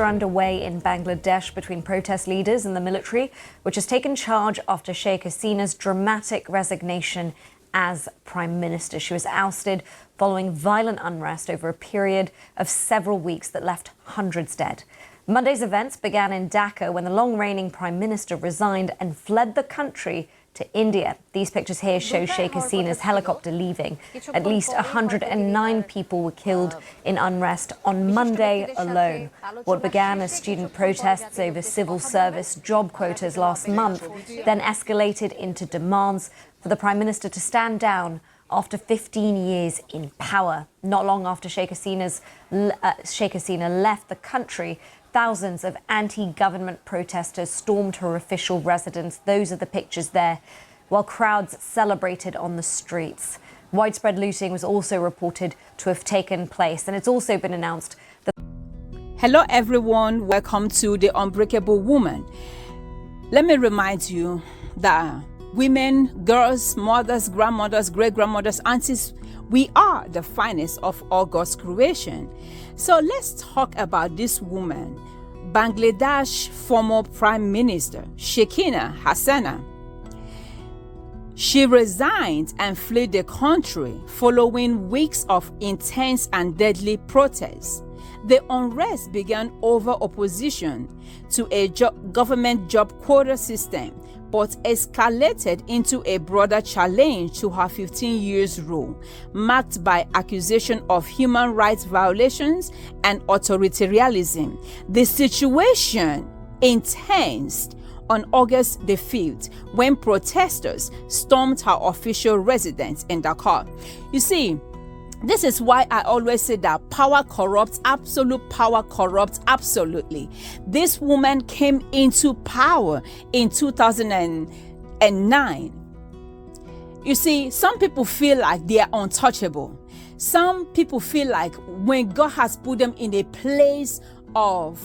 Are underway in Bangladesh between protest leaders and the military, which has taken charge after Sheikh Hasina's dramatic resignation as Prime Minister. She was ousted following violent unrest over a period of several weeks that left hundreds dead. Monday's events began in Dhaka when the long-reigning Prime Minister resigned and fled the country to India. These pictures here show Sheikh Hasina's helicopter leaving. At least 109 people were killed in unrest on Monday alone. What began as student protests over civil service job quotas last month then escalated into demands for the Prime Minister to stand down after 15 years in power. Not long after Sheikh Hasina left the country, thousands of anti-government protesters stormed her official residence. Those are the pictures there, while crowds celebrated on the streets. Widespread looting was also reported to have taken place, and it's also been announced that... Hello everyone, welcome to The Unbreakable Woman. Let me remind you that women, girls, mothers, grandmothers, great-grandmothers, aunties, we are the finest of all God's creation. So let's talk about this woman, Bangladesh former Prime Minister, Sheikh Hasina. She resigned and fled the country following weeks of intense and deadly protests. The unrest began over opposition to a government job quota system, but escalated into a broader challenge to her 15 years rule, marked by accusation of human rights violations and authoritarianism. The situation intensed on August the 5th when protesters stormed her official residence in Dhaka. You see, this is why I always say that power corrupts, absolute power corrupts absolutely. This woman came into power in 2009. You see, some people feel like they are untouchable. Some people feel like when God has put them in a place of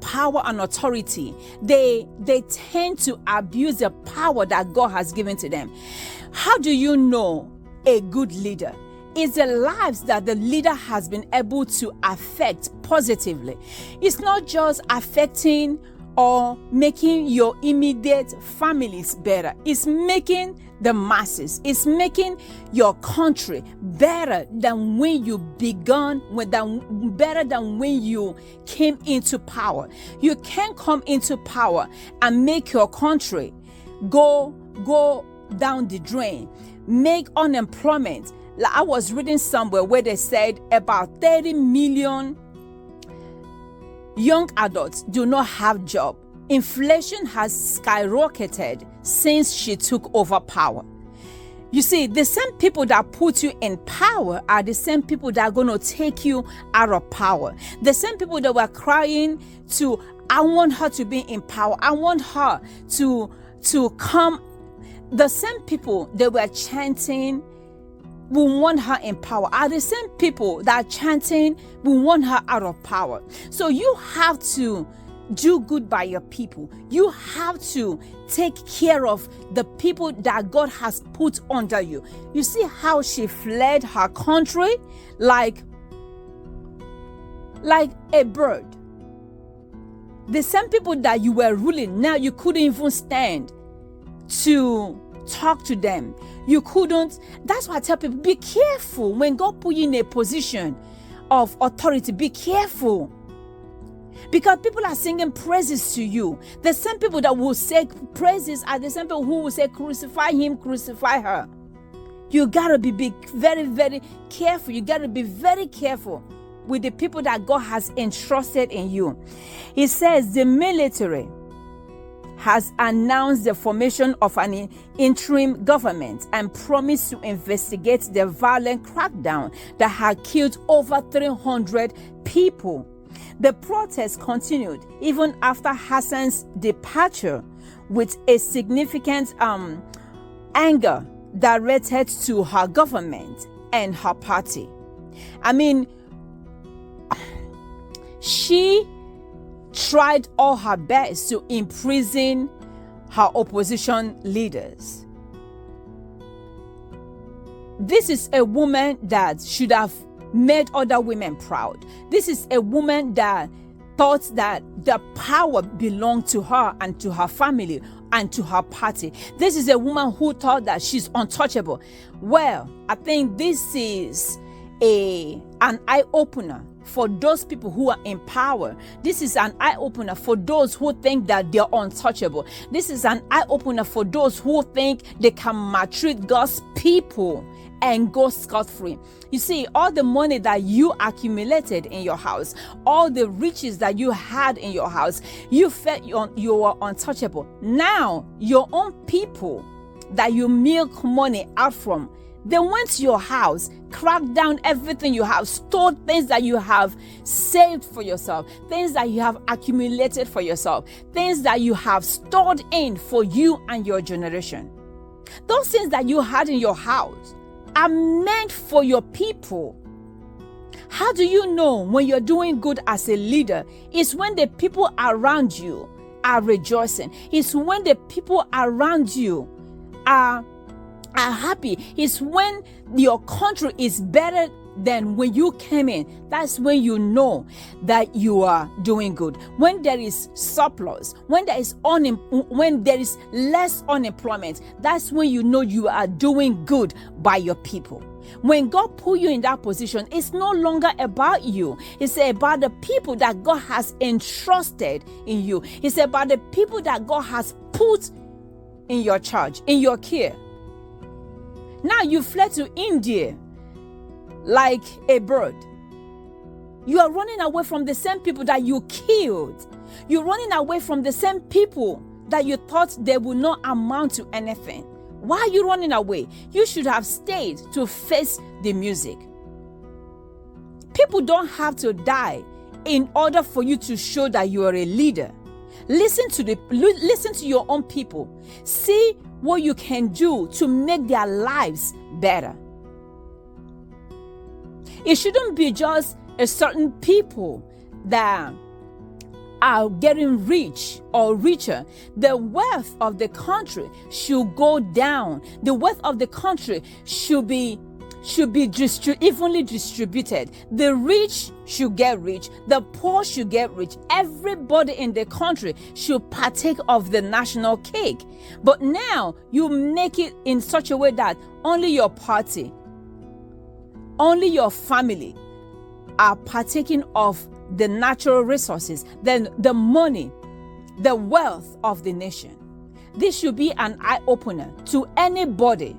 power and authority, they tend to abuse the power that God has given to them. How do you know a good leader? It's the lives that the leader has been able to affect positively. It's not just affecting or making your immediate families better. It's making the masses. It's making your country better than when you began, better than when you came into power. You can't come into power and make your country go down the drain, make unemployment. I was reading somewhere where they said about 30 million young adults do not have job. Inflation has skyrocketed since she took over power. You see, the same people that put you in power are the same people that are going to take you out of power. The same people that were crying I want her to be in power. I want her to come. The same people that were chanting, we want her in power, are the same people that are chanting, we want her out of power. So you have to do good by your people. You have to take care of the people that God has put under you. You see how she fled her country like a bird. The same people that you were ruling, now you couldn't even stand to talk to them. You couldn't. That's why I tell people, be careful when God put you in a position of authority. Be careful, because people are singing praises to you. The same people that will say praises are the same people who will say crucify him, crucify her. You gotta be very, very careful. You gotta be very careful with the people that God has entrusted in you. He says the military has announced the formation of an interim government and promised to investigate the violent crackdown that had killed over 300 people. The protests continued even after Hassan's departure, with a significant anger directed to her government and her party. I mean, she tried all her best to imprison her opposition leaders. This is a woman that should have made other women proud. This is a woman that thought that the power belonged to her and to her family and to her party. This is a woman who thought that she's untouchable. Well, I think this is an eye-opener for those people who are in power. This is an eye-opener for those who think that they're untouchable. This is an eye-opener for those who think they can maltreat God's people and go scot-free. You see, all the money that you accumulated in your house, all the riches that you had in your house, you felt you were untouchable. Now, your own people that you milk money out from, they went to your house, cracked down everything you have, stole things that you have saved for yourself, things that you have accumulated for yourself, things that you have stored in for you and your generation. Those things that you had in your house are meant for your people. How do you know when you're doing good as a leader? It's when the people around you are rejoicing. It's when the people around you are happy. It's when your country is better than when you came in. That's when you know that you are doing good. When there is surplus, when there is less unemployment, that's when you know you are doing good by your people. When God put you in that position, it's no longer about you. It's about the people that God has entrusted in you. It's about the people that God has put in your charge, in your care. Now you fled to India like a bird. You are running away from the same people that you killed. You're running away from the same people that you thought they would not amount to anything. Why are you running away? You should have stayed to face the music. People don't have to die in order for you to show that you are a leader. Listen to your own people. See what you can do to make their lives better. It shouldn't be just a certain people that are getting rich or richer. The wealth of the country should go down. The wealth of the country should be evenly distributed. The rich should get rich. The poor should get rich. Everybody in the country should partake of the national cake. But now you make it in such a way that only your party, only your family are partaking of the natural resources, then the money, the wealth of the nation. This should be an eye-opener to anybody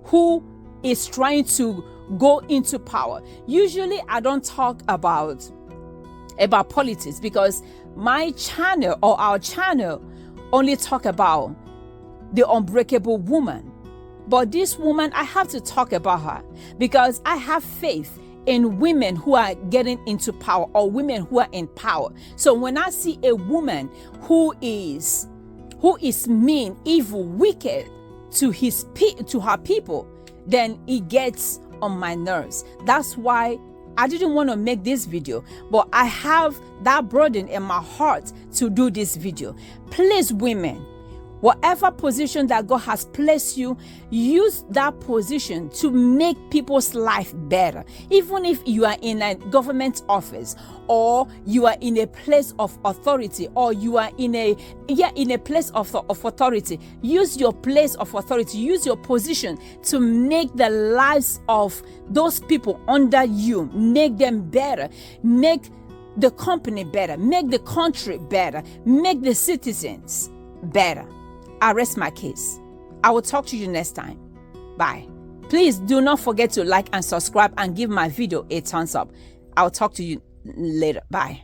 who is trying to go into power. Usually I don't talk about politics because my channel or our channel only talk about the unbreakable woman. But this woman, I have to talk about her because I have faith in women who are getting into power or women who are in power. So when I see a woman who is mean, evil, wicked to her people, then it gets on my nerves. That's why I didn't want to make this video, but I have that burden in my heart to do this video. Please, women, whatever position that God has placed you, use that position to make people's life better. Even if you are in a government office, or you are in a place of authority, or you are in a place of authority, use your place of authority, use your position to make the lives of those people under you, make them better, make the company better, make the country better, make the citizens better. I rest my case. I will talk to you next time. Bye. Please do not forget to like and subscribe and give my video a thumbs up. I'll talk to you later. Bye.